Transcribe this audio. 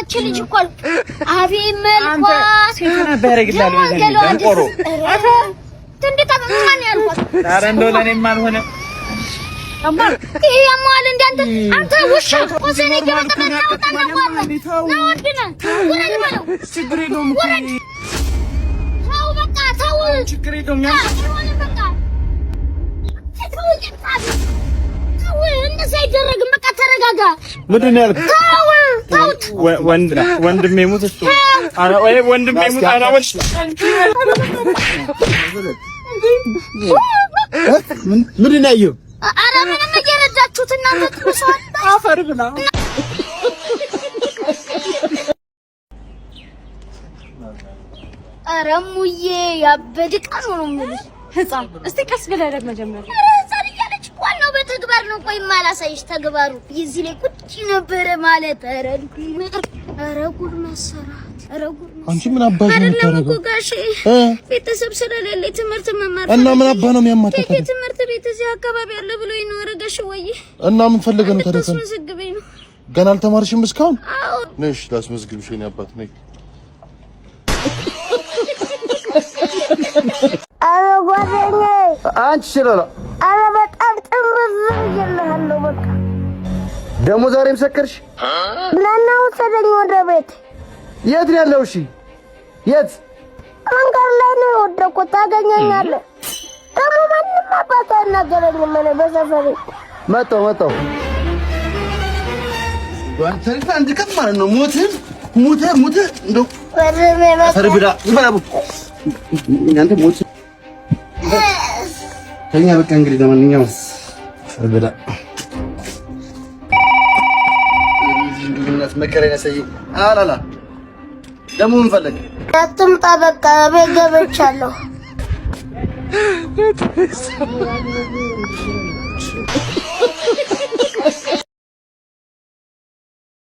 እቺ ልጅ እኮ አቢ መልኳ ሴትና በረግላል ወይዘን ቆሮ አታ እንዴት አማን ያልኳት ኧረ እንደው ለኔም አልሆነ አማን ያማል እንዳንተ አንተ ውሻ ወሰኔ ገበጠና ታውጣና ነው ወድና ወረድ በለው ችግር የለውም ታው በቃ ታው ችግር የለውም በቃ ታው እንደዛ አይደረግም በቃ ተረጋጋ ምንድን ነው ያልኩት ወንድሜ ሙት እሱ አረ ወይ ወንድሜ ሙት አረ ወሽ ምንድን ነው ያየው አረ ምንም እየረዳችሁት እናንተ ትመስዋል አፈር ብላ አረ ሙዬ ያበድቃኑ ነው የምልሽ ህፃን እስቲ ቀስ ብለህ ደግሞ ጀመር ህፃን እያለች ዋናው በተግባር ነው ቆይ ማላሳይሽ ተግባሩ እዚህ ላይ ቁጭ ነበረ ማለት አረ ጉድ መሰራት አረ ጉድ አንቺ ምን አባሽ ነው የምታረገው ጋሼ ቤተሰብ ስለሌለ ትምህርት መማር እና ምን አባ ነው የሚያማታው ትምህርት ቤት እዚህ አካባቢ አለ ብሎ ይኖር ጋሼ ወይ እና ምን ፈልገህ ነው ታዲያ መስግበኝ ነው ገና አልተማርሽም እስካሁን አዎ ነሽ ላስመዝግብሽ የኔ አባት ነኝ አረ ጓደኛዬ አንቺ ስለላ አረ በጣም ጥምዝ ይልሃለሁ በቃ ደሞ ዛሬም ሰከርሽ ለናው ተደኝ ወደ ቤት የት ነው ያለው እሺ የት አንጋር ላይ ነው ወደቆ ታገኘኛለህ ደሞ ማንንም አባታ ነገረኝ ምን በሰፈሬ መጣው ወንተሪፍ አንድ ቀን ማለት ነው ሙተ እንደው ሰርብዳ ይባላቡ እናንተ ሞት ተኛ በቃ እንግዲህ ለማንኛውም ሰርብዳ እንዱነት መከረኛ ሰይ አላላ ደሞ ምን ፈለግ አትምጣ በቃ ቤት ገብቻለሁ